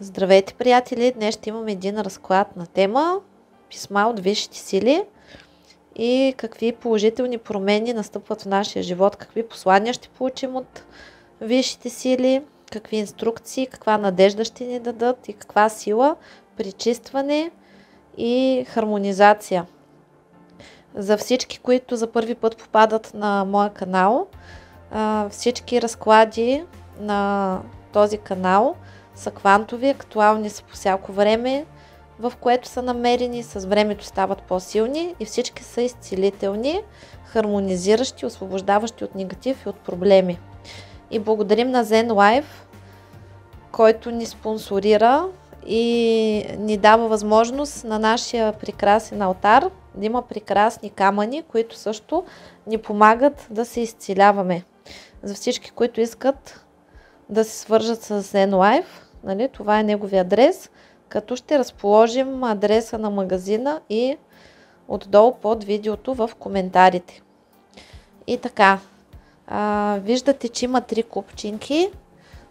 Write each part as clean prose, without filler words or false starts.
Здравейте, приятели! Днес ще имаме един разклад на тема писма от висшите сили и какви положителни промени настъпват в нашия живот, какви послания ще получим от висшите сили, какви инструкции, каква надежда ще ни дадат и каква сила, пречистване и хармонизация. За всички, които за първи път попадат на моя канал, всички разклади на този канал са квантови, актуални са по всяко време, в което са намерени, с времето стават по-силни и всички са изцелителни, хармонизиращи, освобождаващи от негатив и от проблеми. И благодарим на Zen Life, който ни спонсорира и ни дава възможност на нашия прекрасен алтар да има прекрасни камъни, които също ни помагат да се изцеляваме. За всички, които искат да се свържат с Zen Life, нали, това е неговия адрес, като ще разположим адреса на магазина и отдолу под видеото в коментарите. И така, виждате, че има 3 купчинки,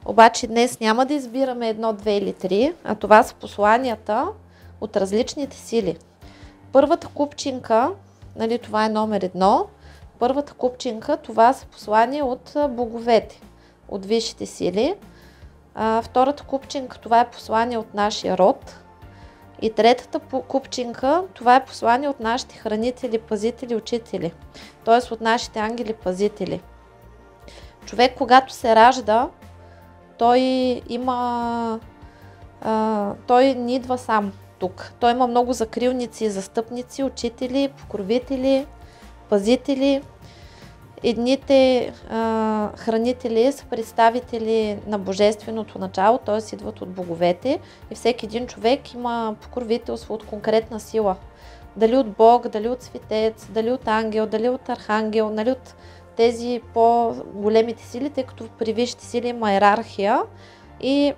обаче днес няма да избираме 1, 2 или 3, а това са посланията от различните сили. Първата купчинка, нали, това е номер 1, първата купчинка, това са послания от боговете, от висшите сили. Втората купчинка, това е послание от нашия род. И третата купчинка, това е послание от нашите хранители, пазители, учители. Т.е. от нашите ангели-пазители. Човек, когато се ражда, той не идва сам тук. Той има много закрилници, застъпници, учители, покровители, пазители. Едните хранители са представители на божественото начало, т.е. идват от боговете и всеки един човек има покровителство от конкретна сила. Дали от Бог, дали от светец, дали от ангел, дали от архангел, нали, от тези по-големите сили, тъй като при висшите сили има иерархия и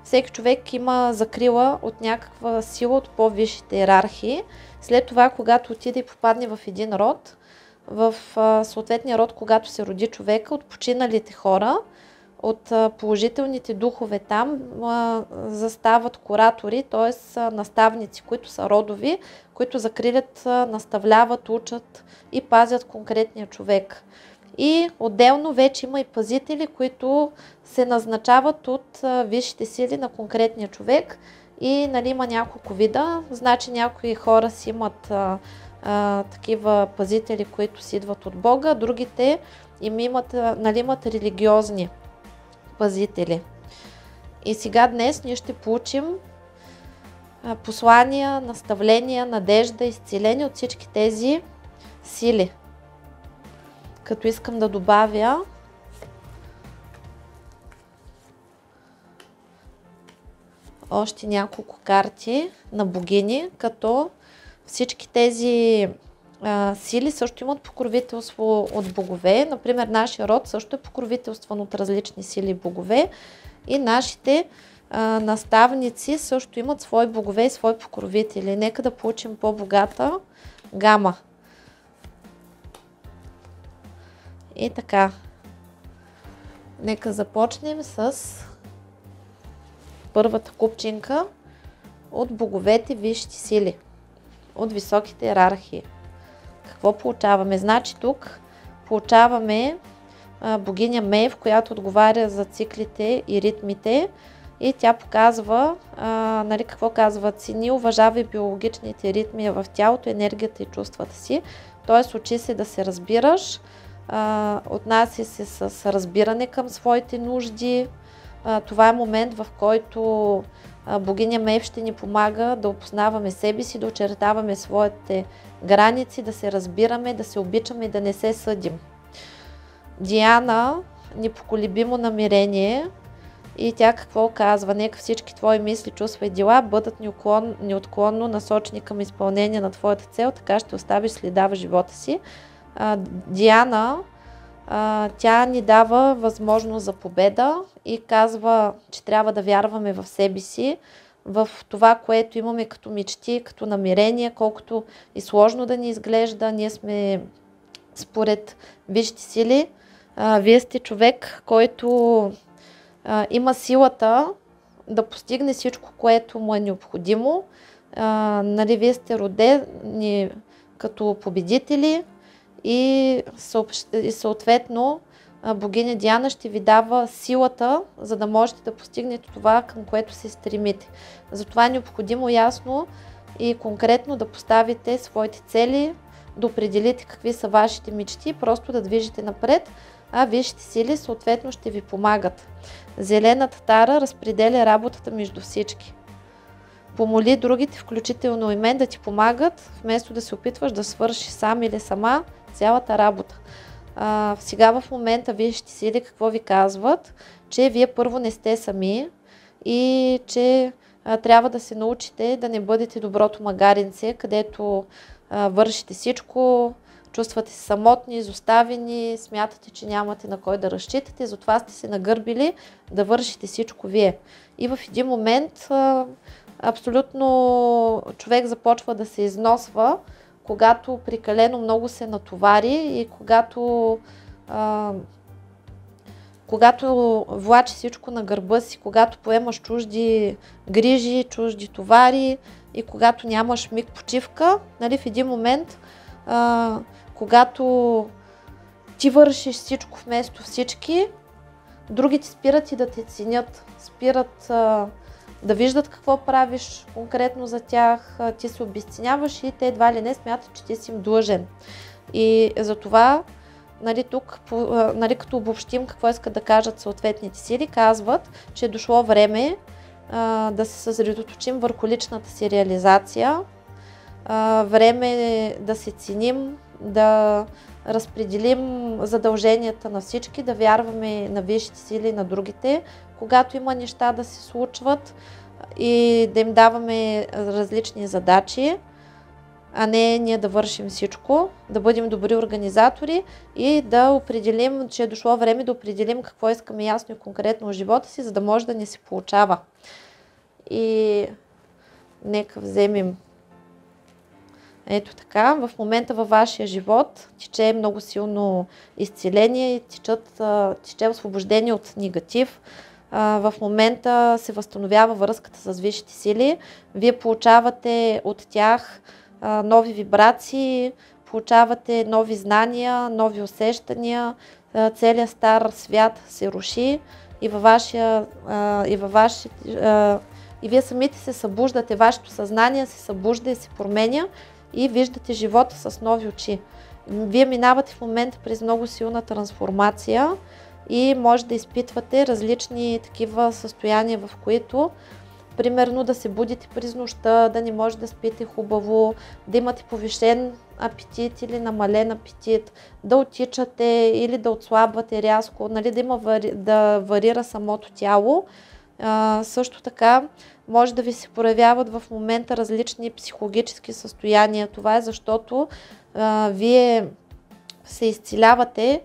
всеки човек има закрила от някаква сила от по-висшите иерархии. След това, когато отиде и попадне в един род, в съответния род, когато се роди човека, от починалите хора, от положителните духове там застават куратори, т.е. наставници, които са родови, които закрилят, наставляват, учат и пазят конкретния човек. И отделно вече има и пазители, които се назначават от висшите сили на конкретния човек и, нали, има няколко вида. Значи някои хора си имат такива пазители, които си идват от Бога, другите имат религиозни пазители. И сега днес ние ще получим послания, наставления, надежда, изцеление от всички тези сили. Като искам да добавя още няколко карти на богини, като всички тези сили също имат покровителство от богове. Например, нашия род също е покровителстван от различни сили и богове. И нашите наставници също имат свои богове и свои покровители. Нека да получим по-богата гама. И така. Нека започнем с първата купчинка от боговете висшите сили. От високите иерархии. Какво получаваме? Значи тук получаваме богиня Мейв, която отговаря за циклите и ритмите и тя показва, нали, какво казва: цени, уважавай биологичните ритми в тялото, енергията и чувствата си. Т.е. учи се да се разбираш, отнася се с разбиране към своите нужди. Това е момент, в който богиня Мев ще ни помага да опознаваме себе си, да очертаваме своите граници, да се разбираме, да се обичаме и да не се съдим. Диана, непоколебимо намерение, и тя какво казва? Нека всички твои мисли, чувства и дела бъдат неотклонно насочени към изпълнение на твоята цел, така ще оставиш следа в живота си. Диана, тя ни дава възможност за победа и казва, че трябва да вярваме в себе си, в това, което имаме като мечти, като намерения, колкото и сложно да ни изглежда. Ние сме според висшите сили. Вие сте човек, който има силата да постигне всичко, което му е необходимо. Нали, вие сте родени като победители и съответно богиня Диана ще ви дава силата, за да можете да постигнете това, към което се стремите. Затова е необходимо ясно и конкретно да поставите своите цели, да определите какви са вашите мечти, просто да движите напред, а висшите сили съответно ще ви помагат. Зелената тара разпределя работата между всички. Помоли другите, включително и мен, да ти помагат, вместо да се опитваш да свършиш сам или сама цялата работа. Сега в момента висшите сили какво ви казват? Че вие първо не сте сами и че трябва да се научите да не бъдете доброто магаринце, където вършите всичко, чувствате се самотни, изоставени, смятате, че нямате на кой да разчитате, затова сте се нагърбили да вършите всичко вие. И в един момент абсолютно човек започва да се износва, когато прекалено много се натовари и когато влачи всичко на гърба си, когато поемаш чужди грижи, чужди товари и когато нямаш миг почивка, нали, в един момент, когато ти вършиш всичко вместо всички, другите спират и да те ценят, спират да виждат какво правиш конкретно за тях, ти се обезценяваш и те едва ли не смятат, че ти си им длъжен. И затова, нали, тук, нали, като обобщим какво искат да кажат съответните сили, казват, че е дошло време да се съсредоточим върху личната си реализация, време е да се ценим, да разпределим задълженията на всички, да вярваме на висшите сили и на другите, когато има неща да се случват и да им даваме различни задачи, а не ние да вършим всичко, да бъдем добри организатори и да определим, че е дошло време да определим какво искаме ясно и конкретно в живота си, за да може да ни се получава. И нека вземем ето така, в момента във вашия живот тече много силно изцеление, тече освобождение от негатив. В момента се възстановява връзката с висшите сили. Вие получавате от тях нови вибрации, получавате нови знания, нови усещания. Целият стар свят се руши и и вие самите се събуждате, вашето съзнание се събужда и се променя и виждате живота с нови очи. Вие минавате в момента през много силна трансформация и може да изпитвате различни такива състояния, в които примерно да се будите през нощта, да не може да спите хубаво, да имате повишен апетит или намален апетит, да отичате или да отслабвате рязко, нали, да варира самото тяло. Също така може да ви се проявяват в момента различни психологически състояния. Това е защото вие се изцелявате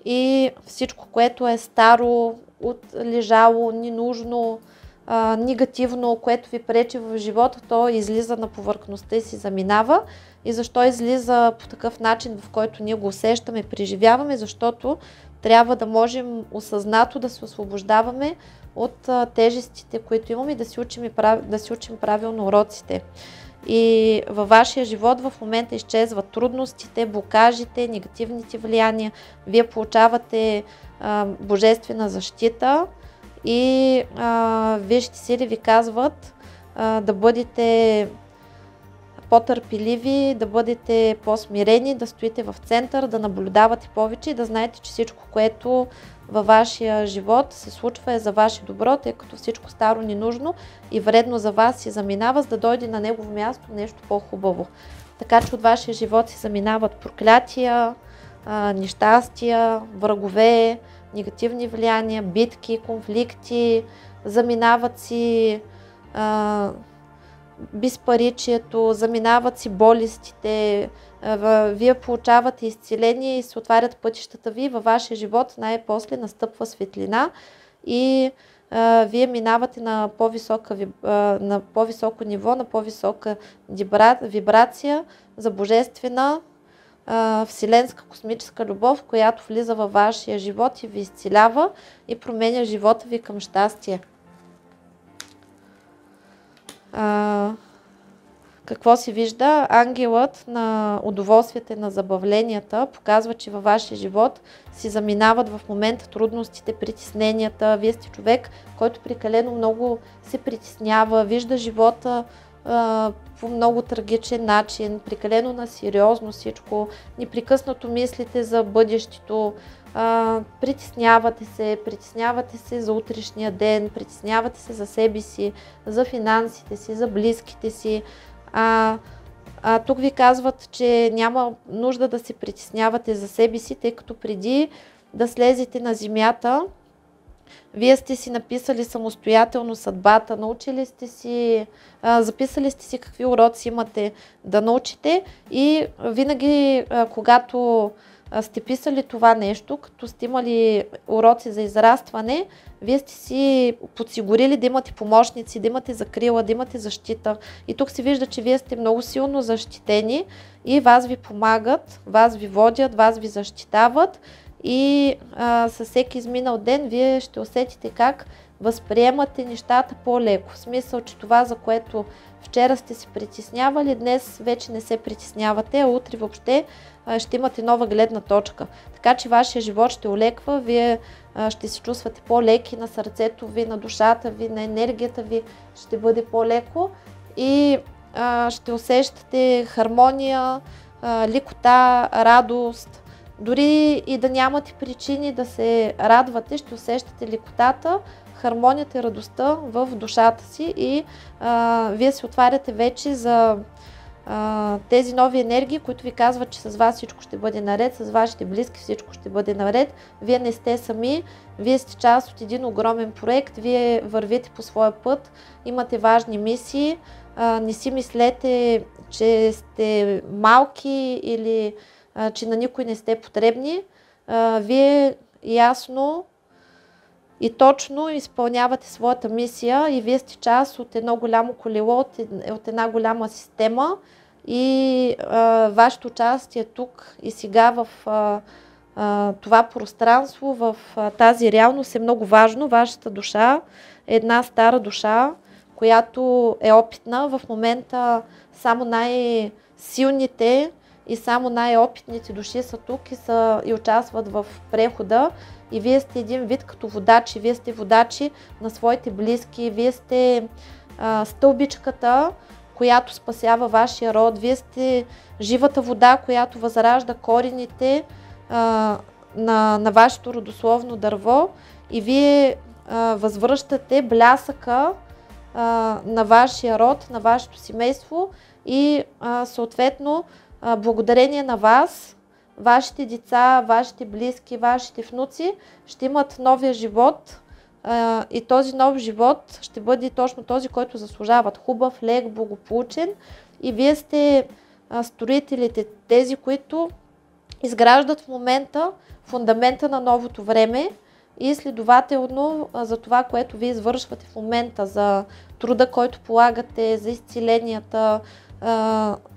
и всичко, което е старо, отлежало, ненужно, негативно, което ви пречи в живота, то излиза на повърхността и си заминава. И защо излиза по такъв начин, в който ние го усещаме, преживяваме? Защото трябва да можем осъзнато да се освобождаваме от тежестите, които имаме и да си учим правилно уроците. И във вашия живот в момента изчезват трудностите, блокажите, негативните влияния. Вие получавате божествена защита и висшите сили ви казват да бъдете по-търпеливи, да бъдете по-смирени, да стоите в център, да наблюдавате повече и да знаете, че всичко, което във вашия живот се случва е за ваше добро, тъй като всичко старо ненужно и вредно за вас се заминава, за да дойде на негово място нещо по-хубаво. Така че от вашия живот се заминават проклятия, нещастия, врагове, негативни влияния, битки, конфликти, заминават си безпаричието, заминават си болестите, вие получавате изцеление и се отварят пътищата ви във вашия живот, най-после настъпва светлина и вие минавате на по-високо ниво, на по-висока вибрация за божествена вселенска космическа любов, която влиза във вашия живот и ви изцелява и променя живота ви към щастие. Какво се вижда? Ангелът на удоволствията и на забавленията показва, че във вашия живот си заминават в момента трудностите, притесненията. Вие сте човек, който прекалено много се притеснява, вижда живота по много трагичен начин, прекалено на сериозно всичко, непрекъснато мислите за бъдещето, притеснявате се за утрешния ден, притеснявате се за себе си, за финансите си, за близките си. Тук ви казват, че няма нужда да се притеснявате за себе си, тъй като преди да слезете на земята, вие сте си написали самостоятелно съдбата, научили сте си, записали сте си какви уроци имате да научите и винаги, когато сте писали това нещо, като сте имали уроци за израстване, вие сте си подсигурили да имате помощници, да имате закрила, да имате защита. И тук се вижда, че вие сте много силно защитени и вас ви помагат, вас ви водят, вас ви защитават и със всеки изминал ден вие ще усетите как възприемате нещата по-леко. В смисъл, че това, за което вчера сте се притеснявали, днес вече не се притеснявате, а утре въобще ще имате нова гледна точка. Така че вашия живот ще олеква, вие ще се чувствате по-леки на сърцето ви, на душата ви, на енергията ви ще бъде по-леко и ще усещате хармония, лекота, радост. Дори и да нямате причини да се радвате, ще усещате лекотата, хармонията и радостта в душата си и вие се отваряте вече за тези нови енергии, които ви казват, че с вас всичко ще бъде наред, с вашите близки всичко ще бъде наред. Вие не сте сами, вие сте част от един огромен проект, вие вървите по своя път, имате важни мисии, не си мислете, че сте малки или че на никой не сте потребни. Вие ясно и точно изпълнявате своята мисия и вие сте част от едно голямо колело, от една голяма система и вашето участие тук и сега в това пространство, в тази реалност е много важно. Вашата душа е една стара душа, която е опитна. В момента само най-силните и само най-опитните души са тук и участват в прехода. И вие сте един вид като водачи, вие сте водачи на своите близки, вие сте стълбичката, която спасява вашия род, вие сте живата вода, която възражда корените на вашето родословно дърво и вие възвръщате блясъка на вашия род, на вашето семейство и съответно благодарение на вас, вашите деца, вашите близки, вашите внуци ще имат новия живот и този нов живот ще бъде точно този, който заслужават. Хубав, лек, благополучен и вие сте строителите, тези, които изграждат в момента фундамента на новото време и следователно за това, което вие извършвате в момента, за труда, който полагате, за изцеленията,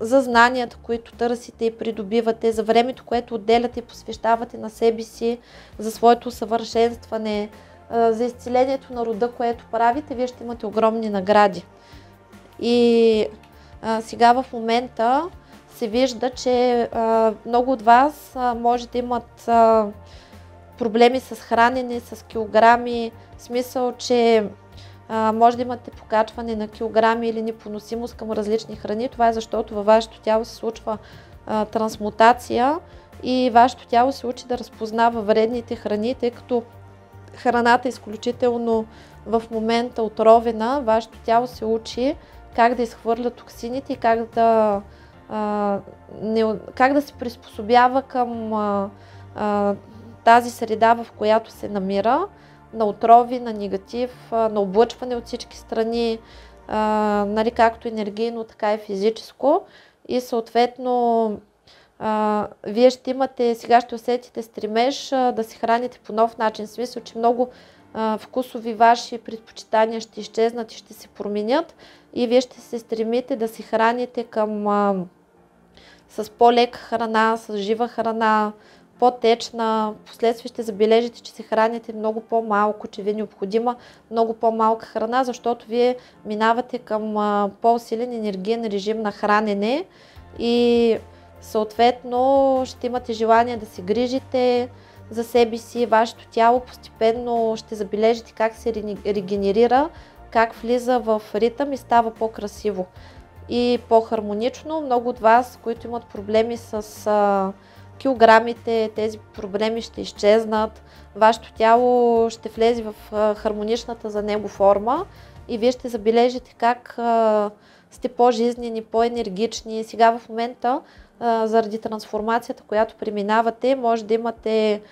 за знанията, които търсите и придобивате, за времето, което отделяте и посвещавате на себе си, за своето усъвършенстване, за изцелението на рода, което правите, вие ще имате огромни награди. И сега в момента се вижда, че много от вас може да имат проблеми с хранене, с килограми, в смисъл, че Може да имате покачване на килограми или непоносимост към различни храни. Това е защото във вашето тяло се случва трансмутация и вашето тяло се учи да разпознава вредните храни, тъй като храната е изключително в момента отровена. Вашето тяло се учи как да изхвърля токсините и как да се приспособява към тази среда, в която се намира, на отрови, на негатив, на облъчване от всички страни, нали, както енергийно, така и физическо. И съответно вие сега ще усетите стремеж да се храните по нов начин. В смисъл, че много вкусови ваши предпочитания ще изчезнат и ще се променят и вие ще се стремите да се храните с по-лека храна, с жива храна, по-течна. Впоследствие ще забележите, че се храните много по-малко, че ви е необходима много по-малка храна, защото вие минавате към по-силен енергиен режим на хранене и съответно ще имате желание да се грижите за себе си. Вашето тяло постепенно ще забележите как се регенерира, как влиза в ритъм и става по-красиво и по-хармонично. Много от вас, които имат проблеми с килограмите, тези проблеми ще изчезнат. Вашето тяло ще влезе в хармоничната за него форма и вие ще забележите как сте по-жизнени, по-енергични. Сега в момента, заради трансформацията, която преминавате, може да имате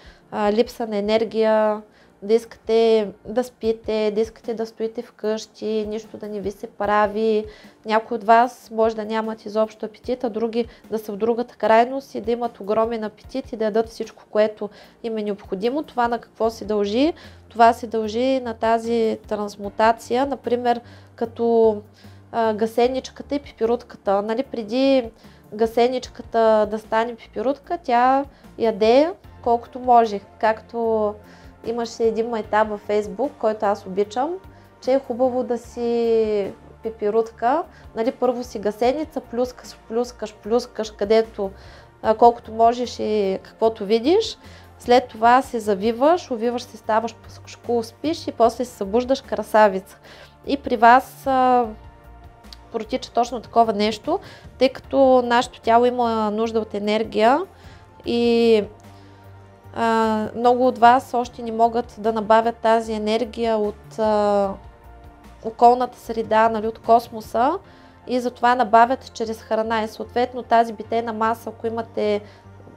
липса на енергия, да искате да спите, да искате да стоите вкъщи, нищо да не ви се прави. Някои от вас може да нямат изобщо апетит, а други да са в другата крайност и да имат огромен апетит и да ядат всичко, което им е необходимо. Това на какво се дължи? Това се дължи на тази трансмутация, например като гасеничката и пипирутката. Нали, преди гасеничката да стане пипирутка, тя яде колкото може, както имаше един майтап във Фейсбук, който аз обичам, че е хубаво да си пипирутка. Нали, първо си гасеница, плюскаш, където колкото можеш и каквото видиш. След това се завиваш, увиваш се, ставаш пъскушко, спиш и после се събуждаш красавица. И при вас протича точно такова нещо, тъй като нашето тяло има нужда от енергия и много от вас още не могат да набавят тази енергия от околната среда, нали, от космоса и затова набавят чрез храна и съответно тази битейна маса, ако имате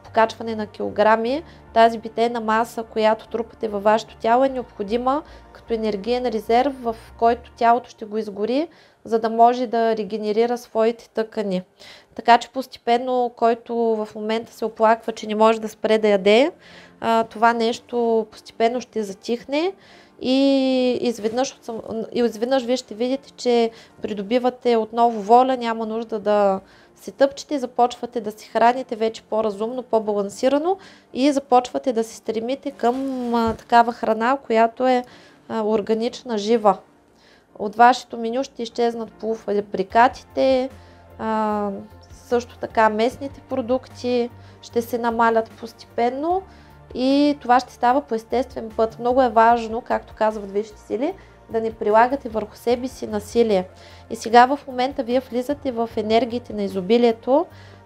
покачване на килограми, тази битейна маса, която трупате във вашето тяло, е необходима като енергиен резерв, в който тялото ще го изгори, за да може да регенерира своите тъкани. Така че постепенно, който в момента се оплаква, че не може да спре да яде, това нещо постепенно ще затихне и изведнъж вие ще видите, че придобивате отново воля, няма нужда да се тъпчете, започвате да се храните вече по-разумно, по-балансирано и започвате да се стремите към такава храна, която е органична, жива. От вашето меню ще изчезнат полуфабрикатите, също така местните продукти ще се намалят постепенно и това ще става по естествен път. Много е важно, както казват висшите сили, да не прилагате върху себе си насилие. И сега в момента вие влизате в енергиите на изобилието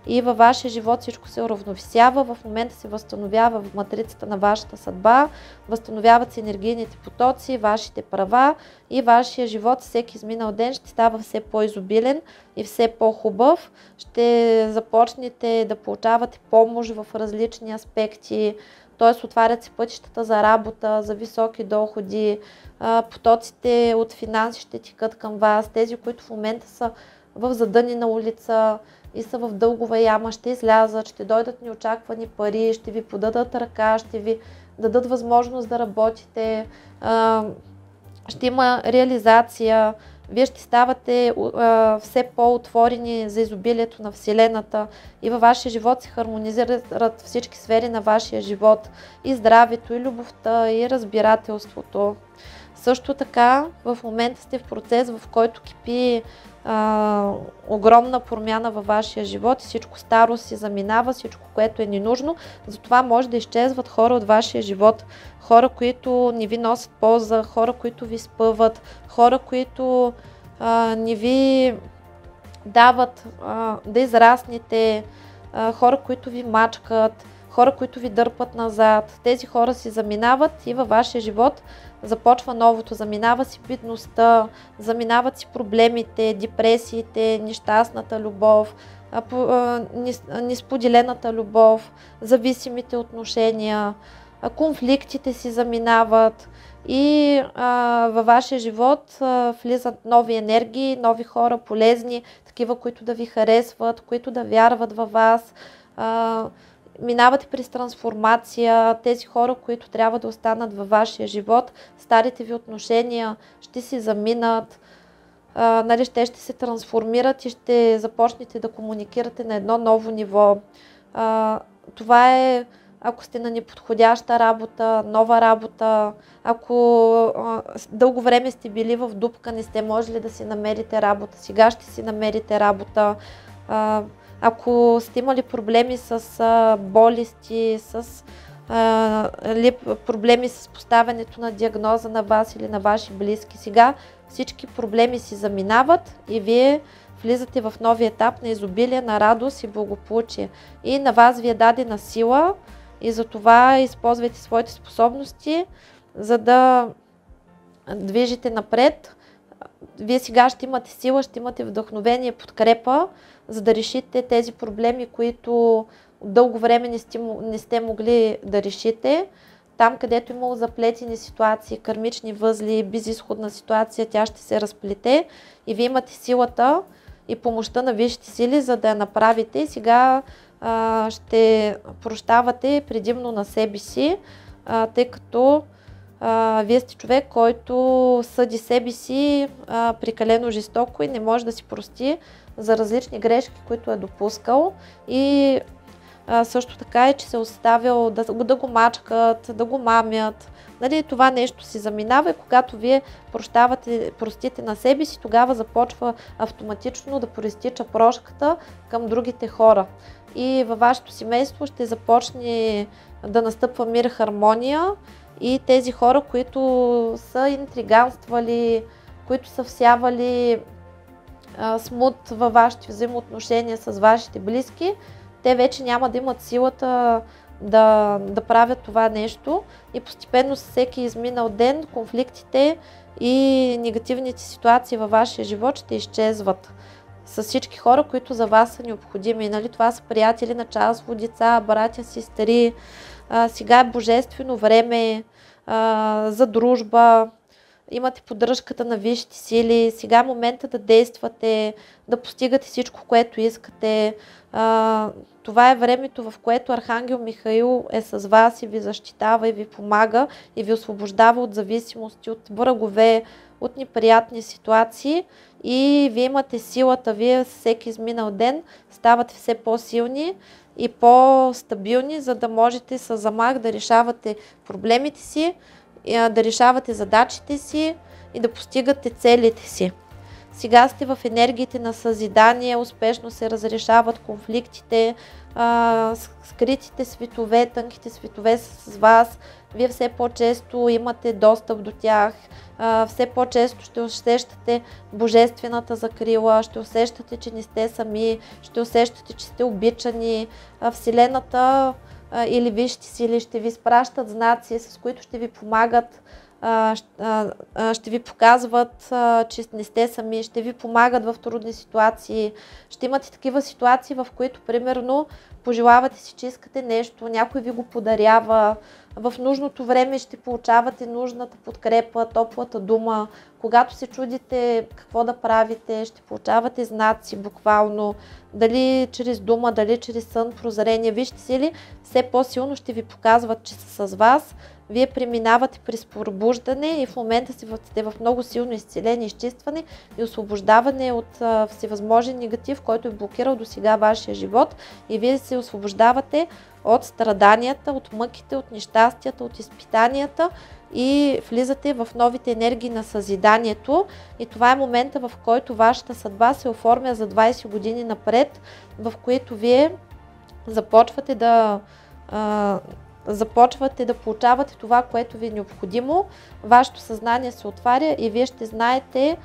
и във вашия живот всичко се уравновесява, в момента се възстановява в матрицата на вашата съдба, възстановяват се енергийните потоци, вашите права и вашия живот всеки изминал ден ще става все по-изобилен и все по-хубав. Ще започнете да получавате помощ в различни аспекти, т.е. отварят се пътищата за работа, за високи доходи, потоците от финанси ще текат към вас, тези, които в момента са в задънена улица и са в дългова яма, ще излязат, ще дойдат неочаквани пари, ще ви подадат ръка, ще ви дадат възможност да работите, ще има реализация, вие ще ставате все по-отворени за изобилието на Вселената и във вашия живот се хармонизират всички сфери на вашия живот, и здравето, и любовта, и разбирателството. Също така, в момента сте в процес, в който кипи огромна промяна във вашия живот и всичко старо си заминава, всичко, което е ненужно. Затова може да изчезват хора от вашия живот. Хора, които не ви носят полза, хора, които ви спъват, хора, които не ви дават да израснете, хора, които ви мачкат, хора, които ви дърпат назад. Тези хора си заминават и във вашия живот започва новото. Заминава си бедността, заминават си проблемите, депресиите, нещастната любов, несподелената любов, зависимите отношения, конфликтите си заминават и във вашия живот влизат нови енергии, нови хора, полезни, такива, които да ви харесват, които да вярват във вас. Минавате през трансформация, тези хора, които трябва да останат във вашия живот, старите ви отношения ще си заминат, нали, те ще се трансформират и ще започнете да комуникирате на едно ново ниво. Това е, ако сте на неподходяща работа, нова работа, ако дълго време сте били в дупка, не сте можели да си намерите работа, сега ще си намерите работа. Ако сте имали проблеми с болести, с проблеми с поставянето на диагноза на вас или на ваши близки, сега всички проблеми си заминават и вие влизате в нови етап на изобилие, на радост и благополучие. И на вас ви е дадена сила и затова използвайте своите способности, за да движите напред. Вие сега ще имате сила, ще имате вдъхновение, подкрепа, за да решите тези проблеми, които дълго време не сте могли да решите. Там, където имало заплетени ситуации, кармични възли, безизходна ситуация, тя ще се разплете и вие имате силата и помощта на висшите сили, за да я направите. И сега ще прощавате предимно на себе си, тъй като вие сте човек, който съди себе си прекалено жестоко и не може да си прости за различни грешки, които е допускал. И също така е, че се е оставил да го мачкат, да го мамят. Нали, това нещо си заминава и когато вие простите на себе си, тогава започва автоматично да проистича прошката към другите хора. И във вашето семейство ще започне да настъпва мир, хармония и тези хора, които са интриганствали, които са всявали смут във вашите взаимоотношения с вашите близки, те вече няма да имат силата да правят това нещо и постепенно с всеки изминал ден конфликтите и негативните ситуации във вашия живот ще изчезват с всички хора, които за вас са необходими. Нали? Това са приятели, началство, деца, братя, сестри. Сега е божествено време за дружба. Имате поддръжката на висшите сили, сега е момента да действате, да постигате всичко, което искате. Това е времето, в което Архангел Михаил е с вас и ви защитава и ви помага и ви освобождава от зависимости, от врагове, от неприятни ситуации и вие имате силата, вие всеки изминал ден ставате все по-силни и по-стабилни, за да можете с замах да решавате проблемите си, да решавате задачите си и да постигате целите си. Сега сте в енергиите на съзидание, успешно се разрешават конфликтите, скритите светове, тънките светове са с вас, вие все по-често имате достъп до тях, все по-често ще усещате божествената закрила, ще усещате, че не сте сами, ще усещате, че сте обичани. Вселената или висшите сили ще ви изпращат знаци, с които ще ви помагат, ще ви показват, че не сте сами, ще ви помагат в трудни ситуации. Ще имате такива ситуации, в които, примерно, пожелавате си, че искате нещо, някой ви го подарява, в нужното време ще получавате нужната подкрепа, топлата дума. Когато се чудите какво да правите, ще получавате знаци буквално, дали чрез дума, дали чрез сън, прозрение. Вижте сили все по-силно ще ви показват, че са с вас. Вие преминавате през пробуждане и в момента сте в много силно изцеление, изчистване и освобождаване от всевъзможен негатив, който е блокирал до сега вашия живот и вие се освобождавате от страданията, от мъките, от нещастията, от изпитанията и влизате в новите енергии на съзиданието, и това е момента, в който вашата съдба се оформя за 20 години напред, в които вие започвате да получавате това, което ви е необходимо, вашето съзнание се отваря и вие ще знаете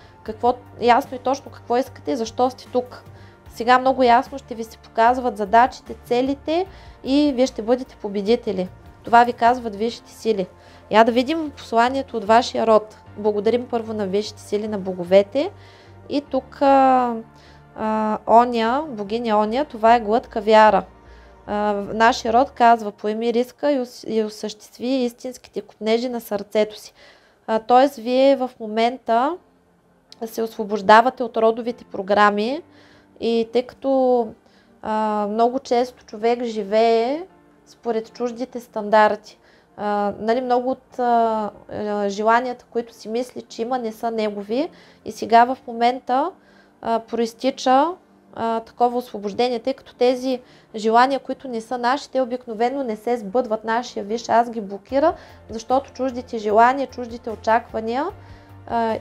ясно и точно какво искате и защо сте тук. Сега много ясно ще ви се показват задачите, целите и вие ще бъдете победители. Това ви казват висшите сили. Я да видим посланието от вашия род. Благодарим първо на висшите сили, на боговете. И тук богиня Оня, това е глътка вяра. Нашия род казва: поеми риска и осъществи истинските копнежи на сърцето си. Тоест, вие в момента се освобождавате от родовите програми, и тъй като много често човек живее според чуждите стандарти. Много от желанията, които си мисли, че има, не са негови, и сега в момента проистича такова освобождение, тъй като тези желания, които не са наши, те обикновено не се сбъдват. Нашия висш аз ги блокира, защото чуждите желания, чуждите очаквания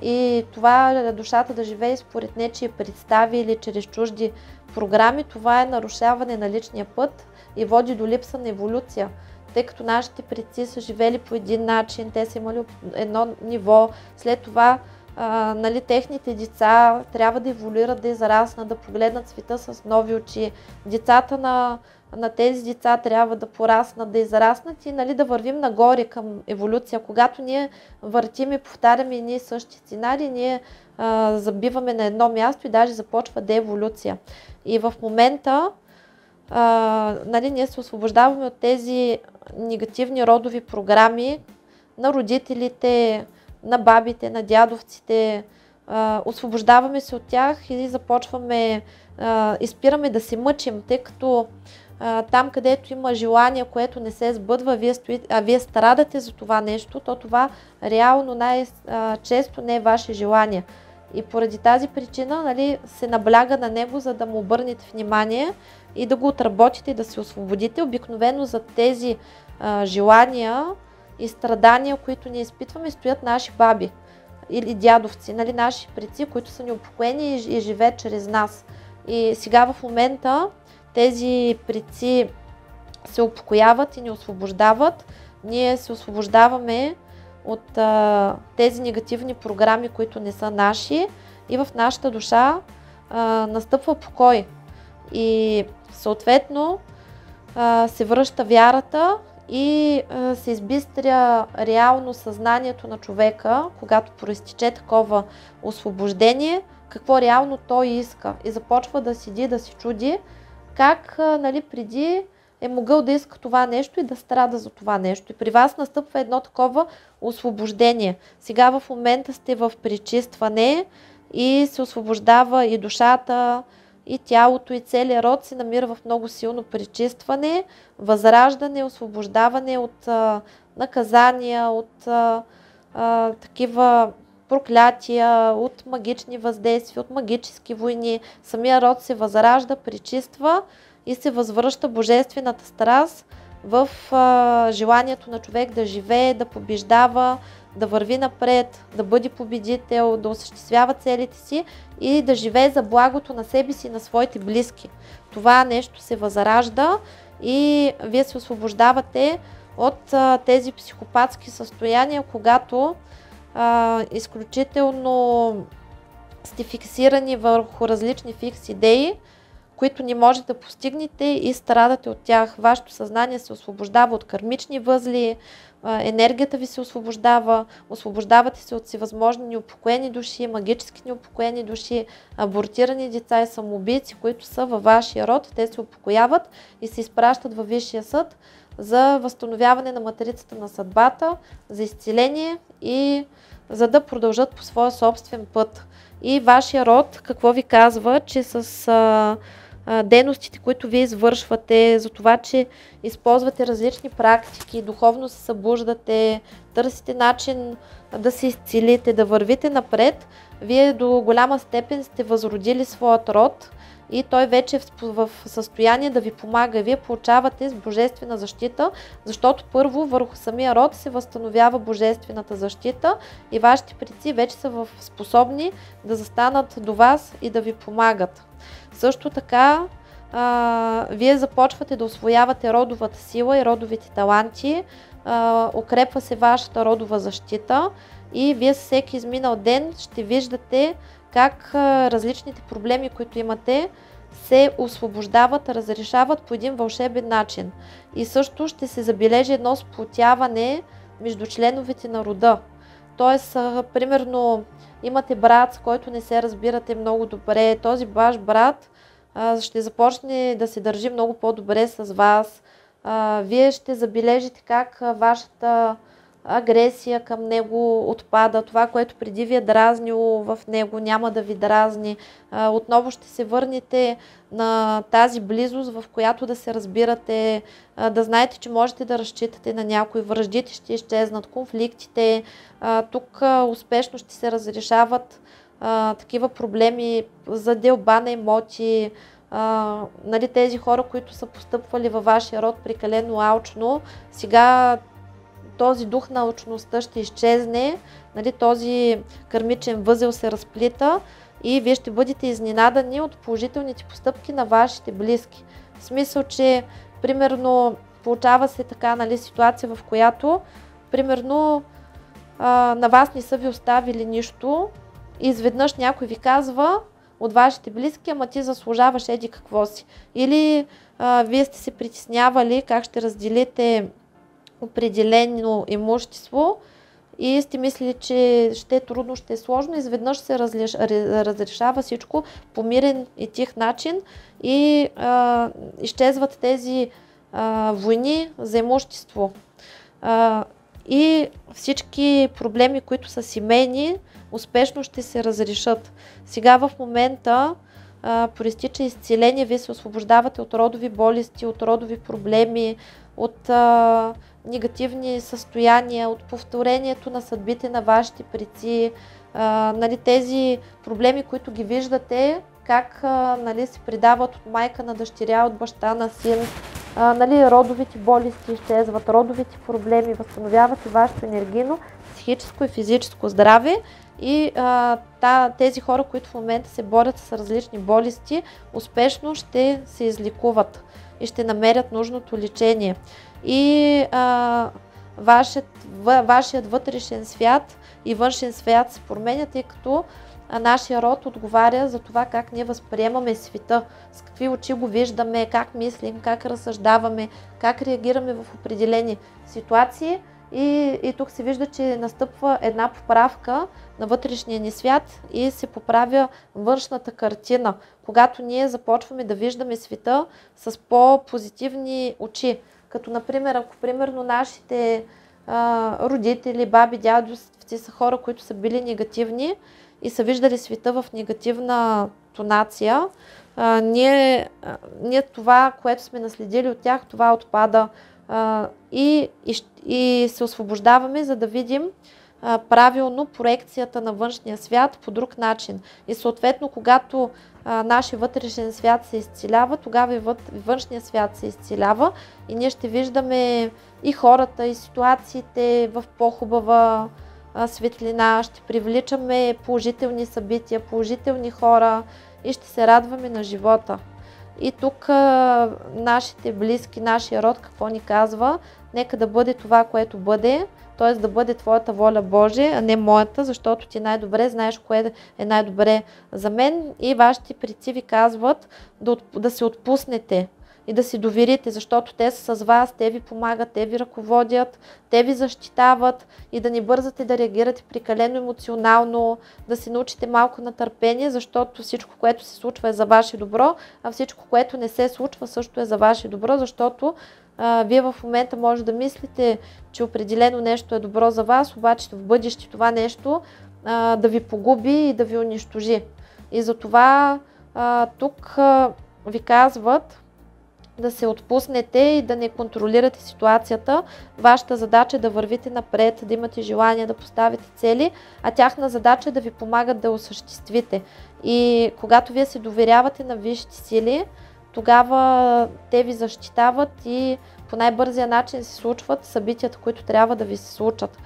и това душата да живее според нечии представи или чрез чужди програми, това е нарушаване на личния път и води до липса на еволюция. Тъй като нашите предци са живели по един начин, те са имали едно ниво, след това техните деца трябва да еволюират, да израснат, да погледнат света с нови очи. Децата на тези деца трябва да пораснат, да израснат и да вървим нагоре към еволюция. Когато ние въртим и повтаряме едни и същи сценарии, ние забиваме на едно място и даже започва дееволюция. И в момента ние се освобождаваме от тези негативни родови програми на родителите, на бабите, на дядовците. Освобождаваме се от тях и започваме, спираме да се мъчим, тъй като там, където има желание, което не се сбъдва, вие страдате за това нещо, то това реално най-често не е ваше желание. И поради тази причина се набляга на него, за да му обърнете внимание и да го отработите и да се освободите. Обикновено за тези желания и страдания, които ние изпитваме, стоят наши баби или дядовци, наши предци, които са неупокоени и живеят чрез нас. И сега в момента тези предци се упокояват и ни освобождават. Ние се освобождаваме от тези негативни програми, които не са наши, и в нашата душа настъпва покой. И съответно се връща вярата и се избистря реално съзнанието на човека, когато проистече такова освобождение, какво реално той иска, и започва да седи, да се чуди как преди е могъл да иска това нещо и да страда за това нещо. И при вас настъпва едно такова освобождение. Сега в момента сте в пречистване и се освобождава и душата, и тялото, и целият род се намира в много силно пречистване, възраждане, освобождаване от наказания, от такива проклятия, от магични въздействия, от магически войни. Самия род се възражда, пречиства и се възвръща божествената страст в желанието на човек да живее, да побеждава, да върви напред, да бъде победител, да осъществява целите си и да живее за благото на себе си и на своите близки. Това нещо се възражда и вие се освобождавате от тези психопатски състояния, когато изключително сте фиксирани върху различни фикс идеи, които не можете да постигнете и страдате от тях. Вашето съзнание се освобождава от кармични възли, енергията ви се освобождава, освобождавате се от всевъзможни неупокоени души, магически неупокоени души, абортирани деца и самоубийци, които са във вашия род. Те се упокояват и се изпращат във Висшия съд за възстановяване на матрицата на съдбата, за изцеление и за да продължат по своя собствен път. И вашия род, какво ви казва, че с дейностите, които вие извършвате, за това, че използвате различни практики, духовно се събуждате, търсите начин да се изцелите, да вървите напред, вие до голяма степен сте възродили своят род и той вече е в състояние да ви помага. Вие получавате с божествена защита, защото първо върху самия род се възстановява божествената защита и вашите предци вече са способни да застанат до вас и да ви помагат. Също така, вие започвате да усвоявате родовата сила и родовите таланти, укрепва се вашата родова защита и вие всеки изминал ден ще виждате как различните проблеми, които имате, се освобождават, разрешават по един вълшебен начин. И също ще се забележи едно сплотяване между членовете на рода. Тоест, примерно, имате брат, с който не се разбирате много добре. Този ваш брат ще започне да се държи много по-добре с вас. Вие ще забележите как вашата агресия към него отпада. Това, което преди ви е дразнило в него, няма да ви дразни. Отново ще се върнете на тази близост, в която да се разбирате, да знаете, че можете да разчитате на някой. Враждите ще изчезнат, конфликтите. Тук успешно ще се разрешават такива проблеми за делба на имоти. Нали, тези хора, които са постъпвали във вашия род прекалено алчно, сега този дух на алчността ще изчезне, нали, този кармичен възел се разплита и вие ще бъдете изненадани от положителните постъпки на вашите близки. В смисъл, че примерно получава се така, нали, ситуация, в която примерно на вас не са ви оставили нищо и изведнъж някой ви казва от вашите близки, ама ти заслужаваш еди какво си. Или вие сте се притеснявали как ще разделите определено имущество и сте мислили, че ще е трудно, ще е сложно. Изведнъж се разрешава всичко по мирен и тих начин и изчезват тези войни за имущество. И всички проблеми, които са семейни, успешно ще се разрешат. Сега в момента проистича изцеление, вие се освобождавате от родови болести, от родови проблеми, от негативни състояния, от повторението на съдбите на вашите предци, нали, тези проблеми, които ги виждате, как нали, се предават от майка на дъщеря, от баща на син, нали, родовите болести изчезват, родовите проблеми, възстановявате вашето енергийно, психическо и физическо здраве и тези хора, които в момента се борят с различни болести, успешно ще се излекуват и ще намерят нужното лечение. И вашият вътрешен свят и външен свят се променят, тъй като нашия род отговаря за това как ние възприемаме света, с какви очи го виждаме, как мислим, как разсъждаваме, как реагираме в определени ситуации. И тук се вижда, че настъпва една поправка на вътрешния ни свят и се поправя външната картина, когато ние започваме да виждаме света с по-позитивни очи. Като например, ако примерно нашите родители, баби, дядовци са хора, които са били негативни и са виждали света в негативна тонация, ние това, което сме наследили от тях, това отпада и се освобождаваме, за да видим правилно проекцията на външния свят по друг начин. И съответно, когато нашия вътрешен свят се изцелява, тогава и външния свят се изцелява и ние ще виждаме и хората, и ситуациите в по-хубава светлина, ще привличаме положителни събития, положителни хора и ще се радваме на живота. И тук нашите близки, нашия род, какво ни казва? Нека да бъде това, което бъде, т.е. да бъде твоята воля Божия, а не моята, защото ти най-добре знаеш кое е най-добре за мен и вашите предци ви казват да се отпуснете и да си доверите, защото те са с вас, те ви помагат, те ви ръководят, те ви защитават и да не бързате да реагирате прекалено емоционално, да се научите малко на търпение, защото всичко, което се случва е за ваше добро, а всичко, което не се случва също е за ваше добро, защото вие в момента може да мислите, че определено нещо е добро за вас, обаче в бъдеще това нещо да ви погуби и да ви унищожи. И затова тук ви казват да се отпуснете и да не контролирате ситуацията. Вашата задача е да вървите напред, да имате желание да поставите цели, а тяхна задача е да ви помагат да осъществите. И когато вие се доверявате на висшите сили, тогава те ви защитават и по най-бързия начин се случват събитията, които трябва да ви се случат.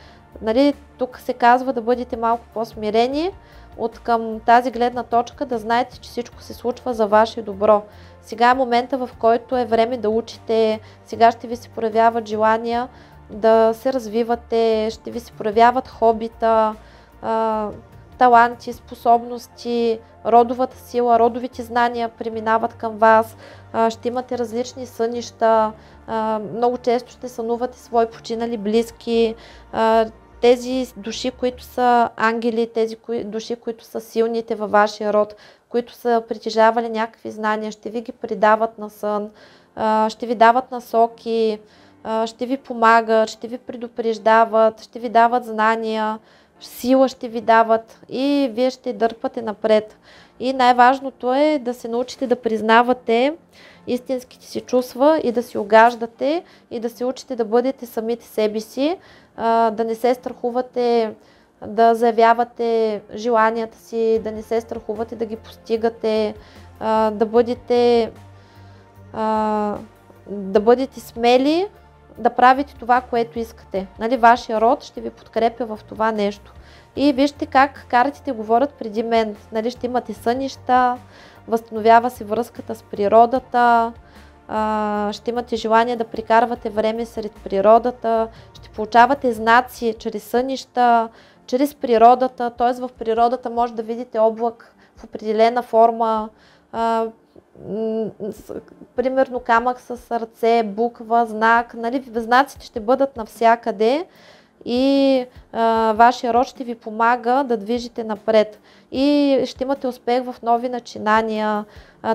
Нали, тук се казва да бъдете малко по-смирени, от към тази гледна точка да знаете, че всичко се случва за ваше добро. Сега е момента, в който е време да учите, сега ще ви се проявяват желания да се развивате, ще ви се проявяват хобита, таланти, способности, родовата сила, родовите знания преминават към вас, ще имате различни сънища, много често ще сънувате свои починали близки, тези души, които са ангели, тези души, които са силните във вашия род, които са притежавали някакви знания, ще ви ги предават на сън, ще ви дават насоки, ще ви помагат, ще ви предупреждават, ще ви дават знания, сила ще ви дават и вие ще дърпате напред. И най-важното е да се научите да признавате истинските си чувства и да си огаждате и да се учите да бъдете самите себе си, да не се страхувате да заявявате желанията си, да не се страхувате да ги постигате, да бъдете смели, да правите това, което искате. Нали, вашия род ще ви подкрепя в това нещо. И вижте как картите говорят преди мен. Нали, ще имате сънища, възстановява се връзката с природата, ще имате желание да прекарвате време сред природата, ще получавате знаци чрез сънища, чрез природата, т.е. в природата може да видите облак в определена форма, примерно камък с ръце, буква, знак, нали, знаците ще бъдат навсякъде и вашия род ще ви помага да движите напред и ще имате успех в нови начинания.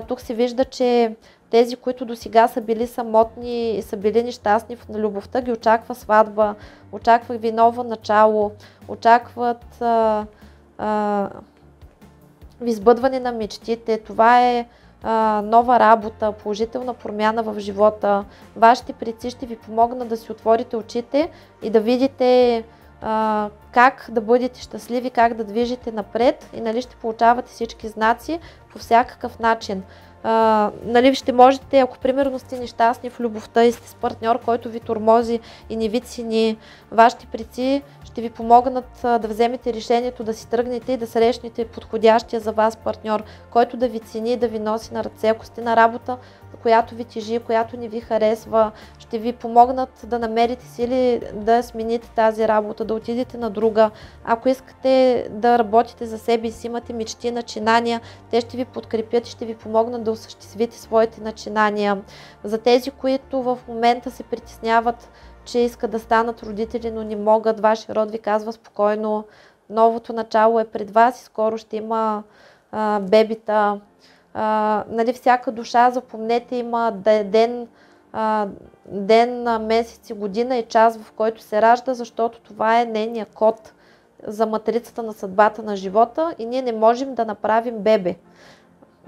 Тук се вижда, че тези, които до сега са били самотни и са били нещастни в любовта, ги очаква сватба, очаква ви ново начало, очакват избъдване на мечтите. Това е нова работа, положителна промяна в живота. Вашите предци ще ви помогнат да си отворите очите и да видите как да бъдете щастливи, как да движите напред и нали, ще получавате всички знаци по всякакъв начин. Нали, ще можете, ако примерно сте нещастни в любовта и сте с партньор, който ви тормози и не ви цени, вашите предци ще ви помогнат да вземете решението да си тръгнете и да срещнете подходящия за вас партньор, който да ви цени и да ви носи на ръце. Ако сте на работа, която ви тежи, която не ви харесва, ще ви помогнат да намерите сили да смените тази работа, да отидете на друга. Ако искате да работите за себе и си имате мечти, начинания, те ще ви подкрепят и ще ви помогнат да осъществите своите начинания. За тези, които в момента се притесняват, че искат да станат родители, но не могат, вашия род ви казва спокойно, новото начало е пред вас и скоро ще има бебита. Нали, всяка душа, запомнете, има ден, месец и година и час, в който се ражда, защото това е нейният код за матрицата на съдбата на живота и ние не можем да направим бебе.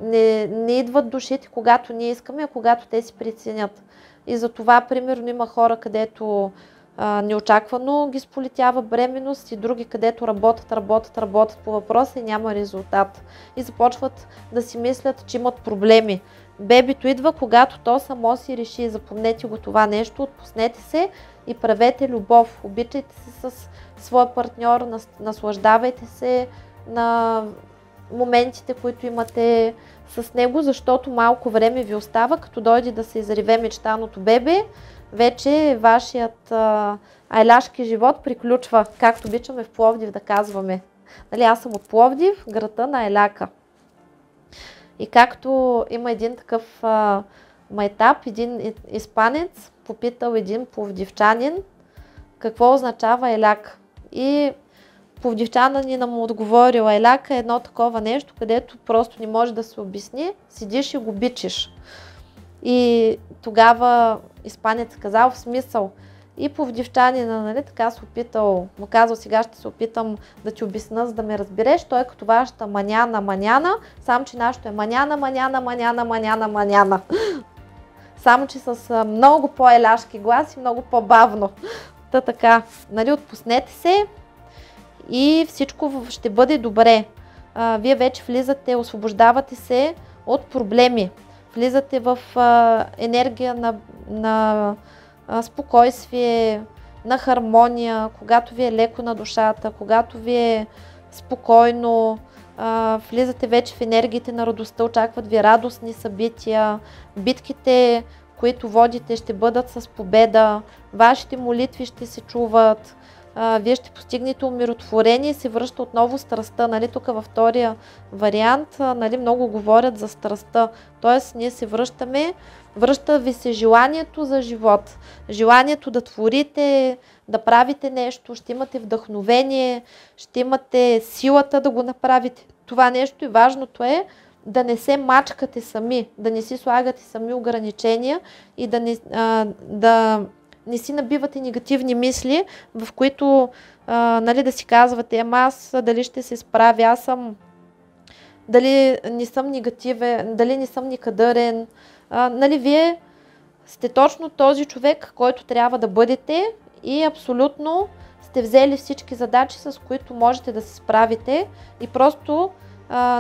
Не идват душите, когато ние искаме, а когато те си преценят. И за това, примерно, има хора, където неочаквано ги сполетява бременност и други, където работят по въпроса и няма резултат. И започват да си мислят, че имат проблеми. Бебето идва, когато то само си реши. Запомнете го това нещо, отпуснете се и правете любов. Обичайте се с своя партньор, наслаждавайте се на моментите, които имате с него, защото малко време ви остава, като дойде да се изреве мечтаното бебе, вече вашият айляшки живот приключва, както обичаме в Пловдив да казваме. Нали, аз съм от Пловдив, града на Айляка. И както има един такъв майтап, един испанец попитал един пловдивчанин какво означава Айляк. И пловдивчанинът му отговорил: Айляка е едно такова нещо, където просто не може да се обясни, седиш и го бичиш. И тогава испанец казал: в смисъл. И пловдивчанина, нали, така се опитал, му казал: сега ще се опитам да ти обясна, за да ме разбереш. Той е като вашата маняна, само че нашето е маняна. само че с много по-еляшки глас и много по-бавно. Та така, нали, отпуснете се и всичко ще бъде добре. Вие вече влизате, освобождавате се от проблеми, влизате в енергия на спокойствие, на хармония, когато ви е леко на душата, когато ви е спокойно, влизате вече в енергиите на радостта, очакват ви радостни събития, битките, които водите, ще бъдат с победа, вашите молитви ще се чуват, вие ще постигнете умиротворение и се връща отново страстта. Нали, тук във втория вариант, нали, много говорят за страстта, т.е. ние се връща ви се желанието за живот, желанието да творите, да правите нещо, ще имате вдъхновение, ще имате силата да го направите това нещо и важното е да не се мачкате сами, да не си слагате сами ограничения и да не си набивате негативни мисли, в които нали, да си казвате, ама аз дали ще се справя, дали не съм негативен, дали не съм никадърен. Нали, вие сте точно този човек, който трябва да бъдете и абсолютно сте взели всички задачи, с които можете да се справите и просто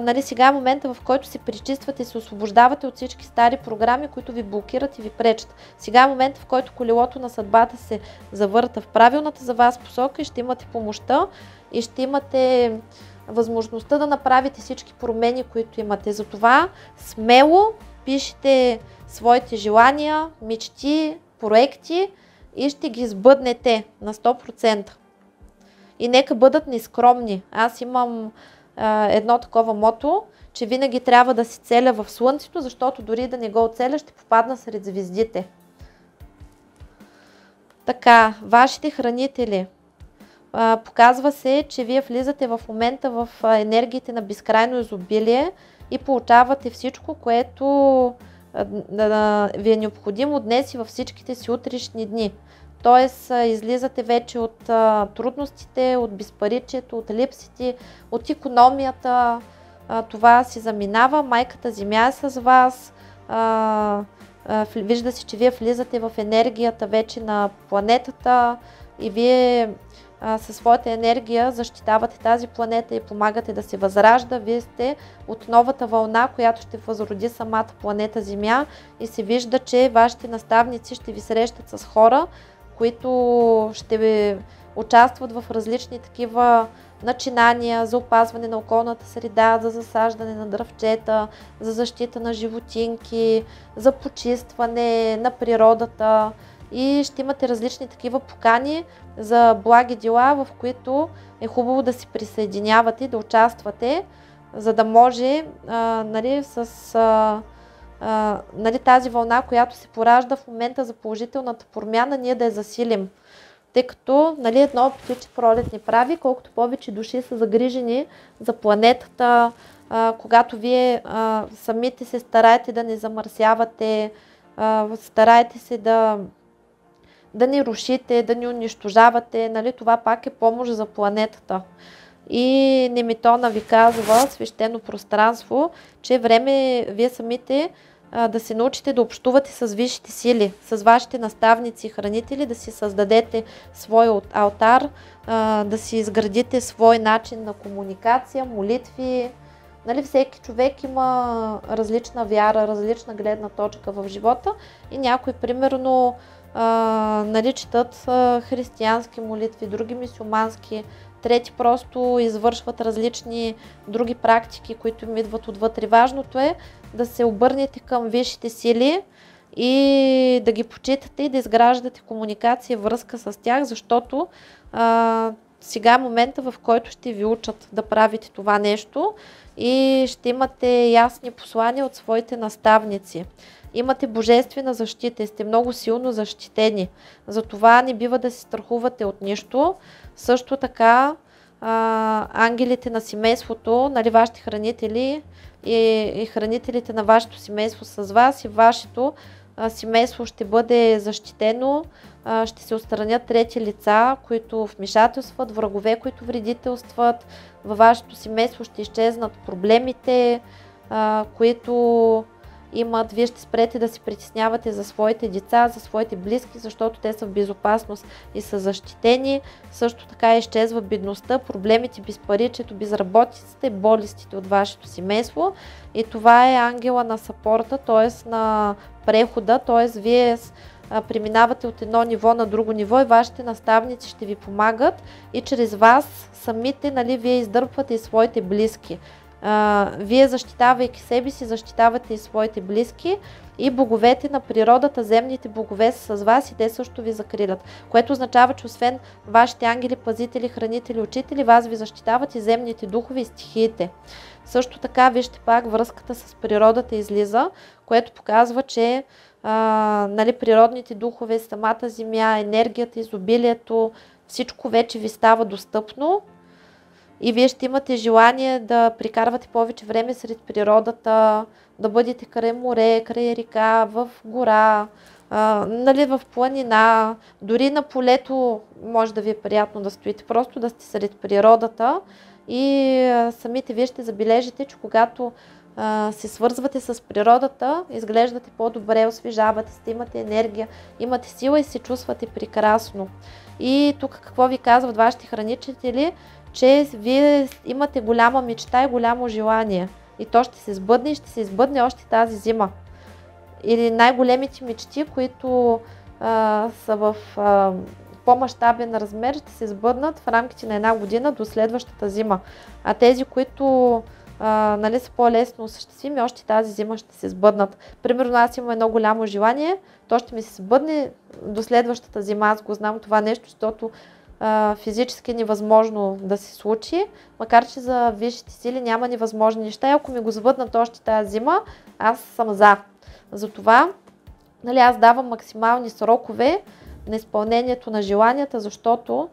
нали, сега е момента, в който се пречиствате и се освобождавате от всички стари програми, които ви блокират и ви пречат. Сега е момента, в който колелото на съдбата се завърта в правилната за вас посока и ще имате помощта и ще имате възможността да направите всички промени, които имате. Затова смело пишете своите желания, мечти, проекти и ще ги сбъднете на 100%. И нека бъдат нескромни. Аз имам едно такова мото, че винаги трябва да си целя в слънцето, защото дори да не го оцеля, ще попадна сред звездите. Така, вашите хранители. Показва се, че вие влизате в момента в енергиите на безкрайно изобилие и получавате всичко, което ви е необходимо днес и във всичките си утрешни дни. Тоест, излизате вече от трудностите, от безпаричието, от липсите, от икономията. Това си заминава. Майката Земя е с вас. Вижда се, че вие влизате в енергията вече на планетата и вие със своята енергия защитавате тази планета и помагате да се възражда. Вие сте от новата вълна, която ще възроди самата планета Земя и се вижда, че вашите наставници ще ви срещат с хора, които ще ви участват в различни такива начинания за опазване на околната среда, за засаждане на дръвчета, за защита на животинки, за почистване на природата и ще имате различни такива покани за благи дела, в които е хубаво да се присъединявате, да участвате, за да може нали, нали, тази вълна, която се поражда в момента за положителната промяна, ние да я засилим. Тъй като нали, едно птиче пролет не прави, колкото повече души са загрижени за планетата, когато вие самите се стараете да не замърсявате, стараете се да не рушите, да не унищожавате, нали, това пак е помощ за планетата. И Неметона ви казва, свещено пространство, че време вие самите да се научите да общувате с висшите сили, с вашите наставници и хранители, да си създадете свой алтар, да си изградите свой начин на комуникация, молитви. Нали, всеки човек има различна вяра, различна гледна точка в живота и някои примерно нали, четат християнски молитви, други мюсюлмански, трети просто извършват различни други практики, които им идват отвътре. Важното е да се обърнете към висшите сили и да ги почитате и да изграждате комуникация и връзка с тях, защото сега е момента, в който ще ви учат да правите това нещо и ще имате ясни послания от своите наставници. Имате божествена защита и сте много силно защитени. Затова не бива да се страхувате от нищо. Също така ангелите на семейството, нали, вашите хранители и хранителите на вашето семейство с вас и вашето семейство ще бъде защитено, ще се отстранят трети лица, които вмешателстват, врагове, които вредителстват, във вашето семейство ще изчезнат проблемите, които имат, вие ще спрете да се притеснявате за своите деца, за своите близки, защото те са в безопасност и са защитени. Също така изчезва бедността, проблемите, безпаричието, безработицата и болестите от вашето семейство. И това е ангела на сапорта, т.е. на прехода, т.е. вие преминавате от едно ниво на друго ниво и вашите наставници ще ви помагат и чрез вас самите, нали, вие издърпвате и своите близки. Вие защитавайки себе си, защитавате и своите близки и боговете на природата, земните богове са с вас и те също ви закрилят, което означава, че освен вашите ангели, пазители, хранители, учители, вас ви защитават и земните духове и стихиите. Също така, вижте пак, връзката с природата излиза, което показва, че нали, природните духове, самата земя, енергията, изобилието, всичко вече ви става достъпно и вие ще имате желание да прикарвате повече време сред природата, да бъдете край море, край река, в гора, нали, в планина, дори на полето може да ви е приятно да стоите, просто да сте сред природата и самите вие ще забележите, че когато се свързвате с природата, изглеждате по-добре, освежавате се, имате енергия, имате сила и се чувствате прекрасно. И тук какво ви казват вашите хранители, че вие имате голяма мечта и голямо желание. И то ще се сбъдне и ще се избъдне още тази зима. Или най-големите мечти, които са в по-мащабен размер, ще се сбъднат в рамките на една година до следващата зима. А тези, които нали, са по-лесно осъществими, още тази зима ще се сбъднат. Примерно аз имам едно голямо желание, то ще ми се сбъдне до следващата зима. Аз го знам това нещо, защото физически е невъзможно да се случи, макар че за висшите сили няма невъзможни неща. И ако ми го сбъднат още тази зима, аз съм за. Затова нали, аз давам максимални срокове на изпълнението на желанията, защото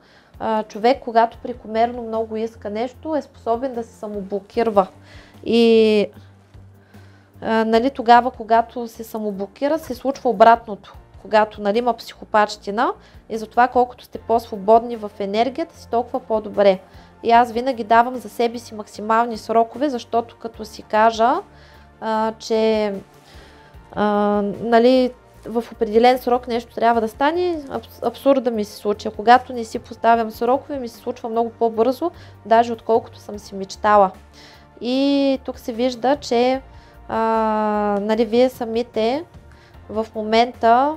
човек, когато прекомерно много иска нещо, е способен да се самоблокирва. И нали, тогава, когато се самоблокира, се случва обратното. Когато нали, има психопатщина и затова колкото сте по-свободни в енергията си, толкова по-добре. И аз винаги давам за себе си максимални срокове, защото като си кажа, че нали, в определен срок нещо трябва да стане, абсурд да ми се случи. А когато не си поставям срокове, ми се случва много по-бързо, даже отколкото съм си мечтала. И тук се вижда, че нали, вие самите в момента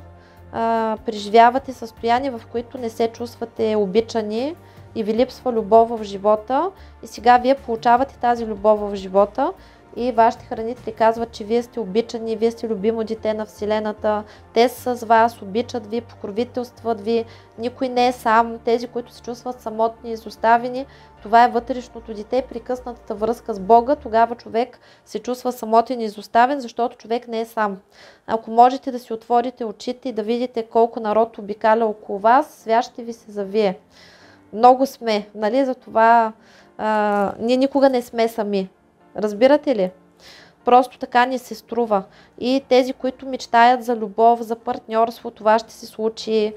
преживявате състояние, в които не се чувствате обичани и ви липсва любов в живота и сега вие получавате тази любов в живота и вашите хранители казват, че вие сте обичани, вие сте любимо дете на Вселената, те са с вас, обичат ви, покровителстват ви, никой не е сам, тези, които се чувстват самотни, изоставени, това е вътрешното дете, прекъснатата връзка с Бога, тогава човек се чувства самотен и изоставен, защото човек не е сам. Ако можете да си отворите очите и да видите колко народ обикаля около вас, свят ще ви се завие. Много сме, нали, затова ние никога не сме сами. Разбирате ли? Просто така ни се струва. И тези, които мечтаят за любов, за партньорство, това ще се случи.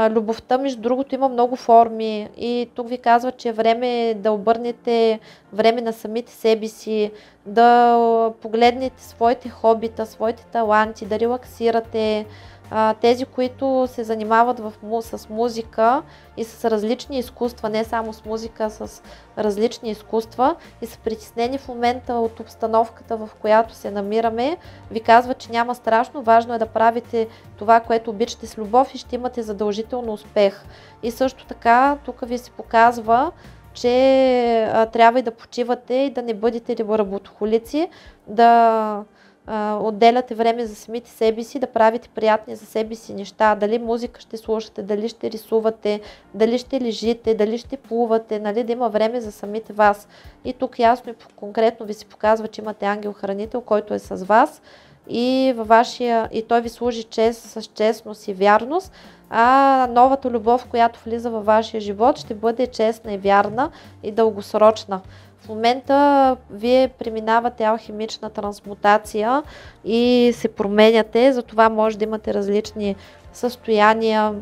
Любовта, между другото, има много форми. И тук ви казва, че е време да обърнете време на самите себе си, да погледнете своите хобита, своите таланти, да релаксирате. Тези, които се занимават с музика и с различни изкуства, не само с музика, а с различни изкуства и са притеснени в момента от обстановката, в която се намираме, ви казват, че няма страшно, важно е да правите това, което обичате с любов и ще имате задължително успех. И също така, тук ви се показва, че трябва и да почивате и да не бъдете работохолици, да отделяте време за самите себе си, да правите приятни за себе си неща, дали музика ще слушате, дали ще рисувате, дали ще лежите, дали ще плувате, нали, да има време за самите вас. И тук ясно и конкретно ви се показва, че имате ангел-хранител, който е с вас и той ви служи с честност и вярност, а новата любов, която влиза във вашия живот, ще бъде честна и вярна и дългосрочна. В момента вие преминавате алхимична трансмутация и се променяте, затова може да имате различни състояния.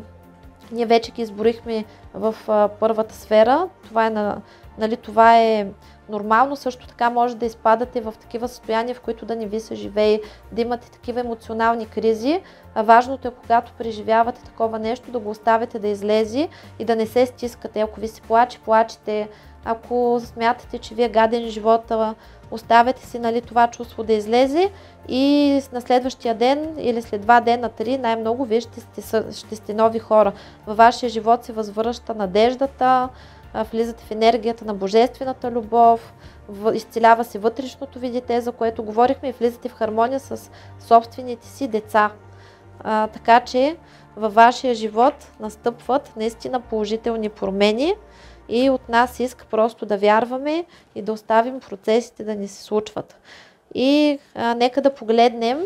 Ние вече ги изборихме в първата сфера, това е на Нали, това е нормално. Също така може да изпадате в такива състояния, в които да не ви се живее, да имате такива емоционални кризи. Важното е, когато преживявате такова нещо, да го оставите да излезе и да не се стискате. Ако ви се плаче, плачете. Ако смятате, че ви е гаден живота, оставете си, нали, това чувство да излезе и на следващия ден или след 2 дена, 3, най-много вие ще сте нови хора. Във вашия живот се възвръща надеждата, влизате в енергията на божествената любов, изцелява се вътрешното ви дете, за което говорихме, и влизате в хармония с собствените си деца. Така че във вашия живот настъпват наистина положителни промени и от нас иска просто да вярваме и да оставим процесите да ни се случват. И нека да погледнем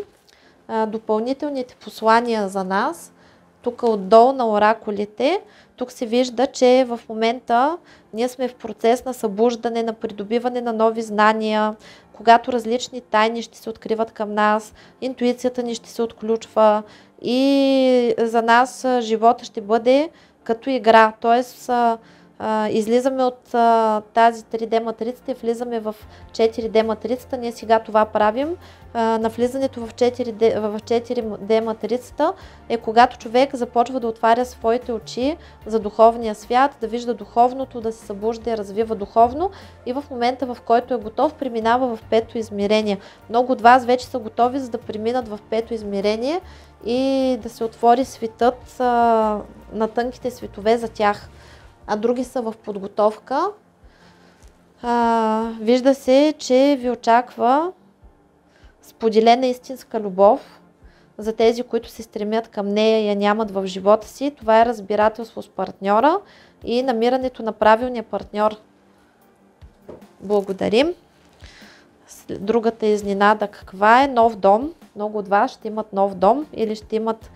допълнителните послания за нас. Тук отдолу на оракулите, тук се вижда, че в момента ние сме в процес на събуждане, на придобиване на нови знания, когато различни тайни ще се откриват към нас, интуицията ни ще се отключва и за нас живота ще бъде като игра, т.е. излизаме от тази 3D матрицата и влизаме в 4D матрицата. Ние сега това правим. Навлизането в 4D матрицата е когато човек започва да отваря своите очи за духовния свят, да вижда духовното, да се събужда и развива духовно, и в момента, в който е готов, преминава в 5-то измерение. Много от вас вече са готови, за да преминат в 5-то измерение и да се отвори светът на тънките светове за тях. А други са в подготовка. Вижда се, че ви очаква споделена истинска любов. За тези, които се стремят към нея и я нямат в живота си, това е разбирателство с партньора и намирането на правилния партньор. Благодарим. Другата изненада каква е? Нов дом. Много от вас ще имат нов дом или ще имат,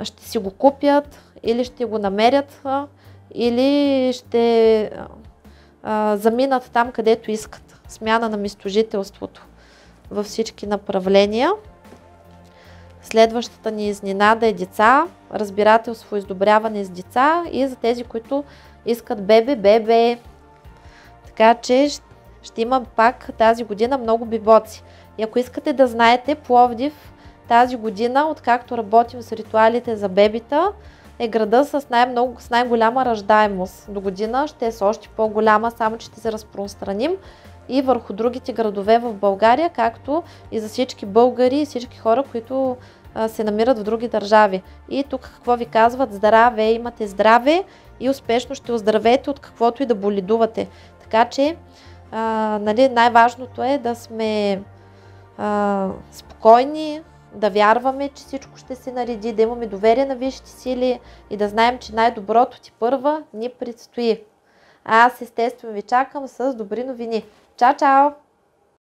ще си го купят, или ще го намерят, или ще заминат там, където искат. Смяна на местожителството във всички направления. Следващата ни изненада е деца, разбирателство, издобряване с деца и за тези, които искат бебе. Така че ще има пак тази година много бибоци. И ако искате да знаете, Пловдив тази година, откакто работим с ритуалите за бебита, е града с най-голяма раждаемост. До година ще е с още по-голяма, само че ще се разпространим и върху другите градове в България, както и за всички българи и всички хора, които се намират в други държави. И тук какво ви казват? Здраве, имате здраве и успешно ще оздравете от каквото и да боледувате. Така че нали, най-важното е да сме спокойни, да вярваме, че всичко ще се нареди, да имаме доверие на висшите сили и да знаем, че най-доброто ти първа ни предстои. Аз естествено ви чакам с добри новини. Чао, чао!